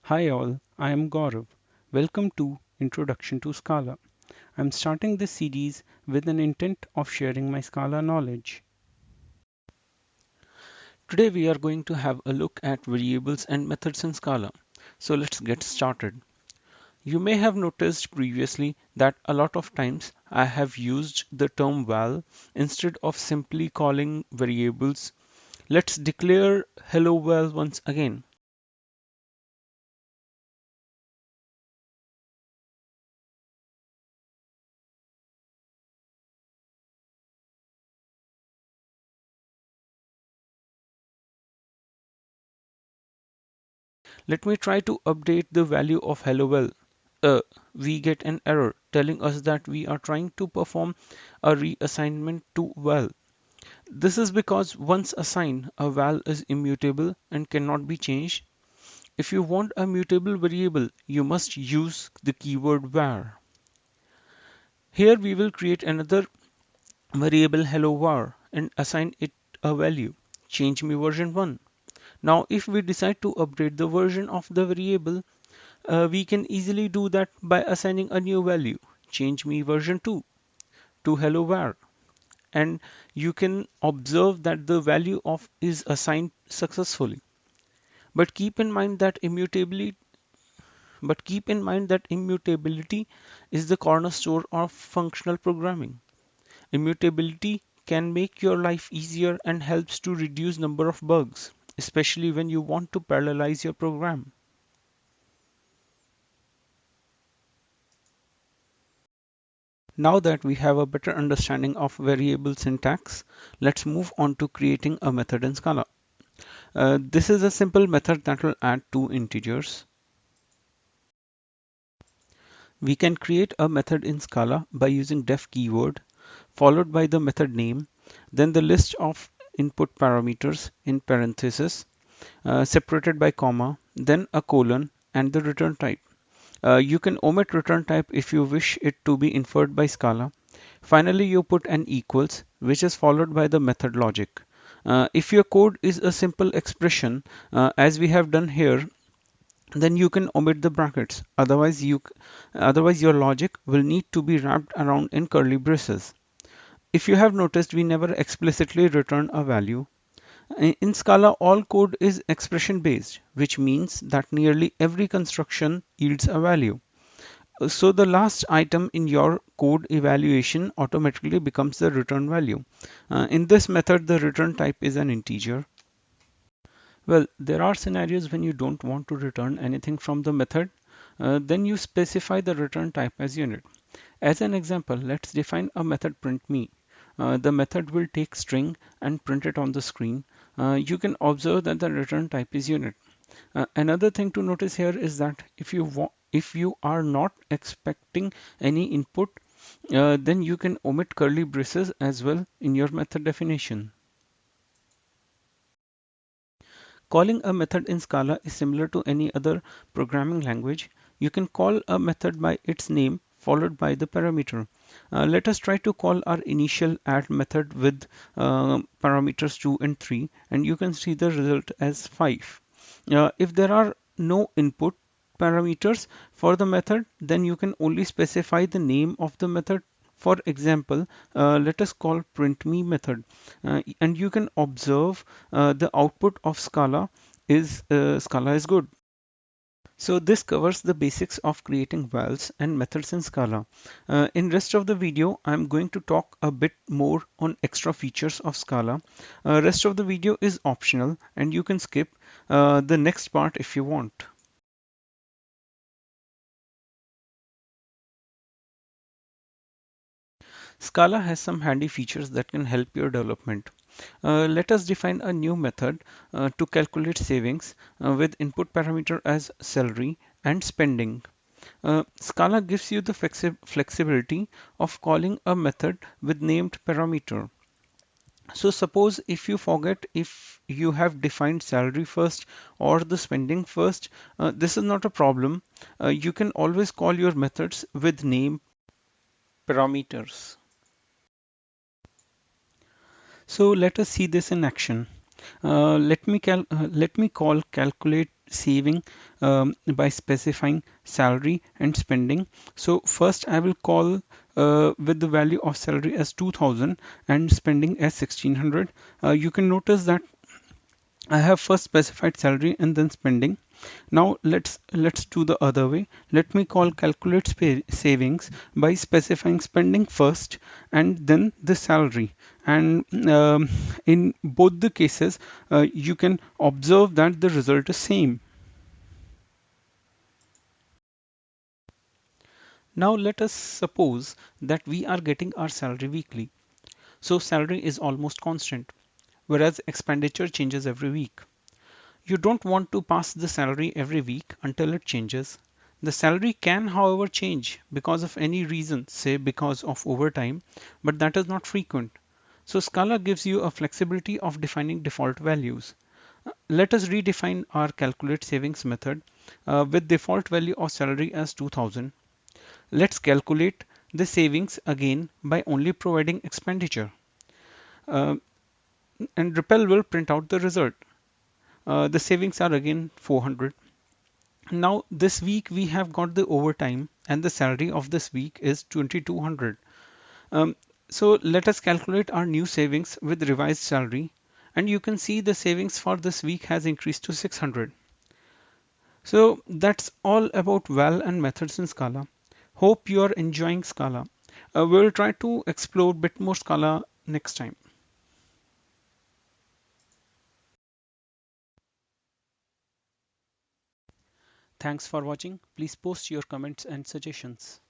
Hi all, I am Gaurav. Welcome to Introduction to Scala. I'm starting this series with an intent of sharing my Scala knowledge. Today we are going to have a look at variables and methods in Scala. So let's get started. You may have noticed previously that a lot of times I have used the term val instead of simply calling variables. Let's declare hello val once again. Let me try to update the value of hello val. uh, we get an error telling us that we are trying to perform a reassignment to val. This is because once assigned, a val is immutable and cannot be changed. If you want a mutable variable, you must use the keyword var. Here we will create another variable hello var and assign it a value. Change me version 1. Now if we decide to update the version of the variable, we can easily do that by assigning a new value. Change me version 2 to hello var, and you can observe that the value of is assigned successfully. But keep in mind that immutability is the cornerstone of functional programming. Immutability can make your life easier and helps to reduce number of bugs, especially when you want to parallelize your program. Now that we have a better understanding of variable syntax, let's move on to creating a method in Scala. This is a simple method that will add two integers. We can create a method in Scala by using def keyword, followed by the method name, then the list of input parameters in parentheses, separated by comma, then a colon, and the return type. You can omit return type if you wish it to be inferred by Scala. Finally, you put an equals, which is followed by the method logic. If your code is a simple expression, as we have done here, then you can omit the brackets. Otherwise your logic will need to be wrapped around in curly braces. If you have noticed, we never explicitly return a value. In Scala, all code is expression based, which means that nearly every construction yields a value. So the last item in your code evaluation automatically becomes the return value. In this method, the return type is an integer. Well, there are scenarios when you don't want to return anything from the method. Then you specify the return type as unit. As an example, let's define a method print me. The method will take string and print it on the screen. You can observe that the return type is unit. Another thing to notice here is that if you are not expecting any input, then you can omit curly braces as well in your method definition. Calling a method in Scala is similar to any other programming language. You can call a method by its name followed by the parameter. Let us try to call our initial add method with parameters 2 and 3, and you can see the result as 5. If there are no input parameters for the method, then you can only specify the name of the method. For example, let us call printme method, and you can observe the output of Scala is good. So this covers the basics of creating vals and methods in Scala. In rest of the video, I'm going to talk a bit more on extra features of Scala. Rest of the video is optional and you can skip the next part if you want. Scala has some handy features that can help your development. Let us define a new method to calculate savings with input parameter as salary and spending. Scala gives you the flexibility of calling a method with named parameter. So suppose if you forget if you have defined salary first or the spending first, this is not a problem. You can always call your methods with name parameters. So let us see this in action. Let me call calculate saving by specifying salary and spending. So first I will call with the value of salary as 2000 and spending as 1600. You can notice that I have first specified salary and then spending. Now let's do the other way. Let me call calculate savings by specifying spending first and then the salary. And in both the cases, you can observe that the result is same. Now let us suppose that we are getting our salary weekly. So salary is almost constant, whereas expenditure changes every week. You don't want to pass the salary every week until it changes. The salary can, however, change because of any reason, say because of overtime, but that is not frequent. So Scala gives you a flexibility of defining default values. Let us redefine our calculate savings method with default value of salary as 2000. Let's calculate the savings again by only providing expenditure. Uh, and Repel will print out the result. The savings are again 400. Now this week we have got the overtime and the salary of this week is 2200. Um, so let us calculate our new savings with revised salary and you can see the savings for this week has increased to 600. So that's all about val and methods in Scala. Hope you are enjoying Scala. We'll try to explore a bit more Scala next time. Thanks for watching. Please post your comments and suggestions.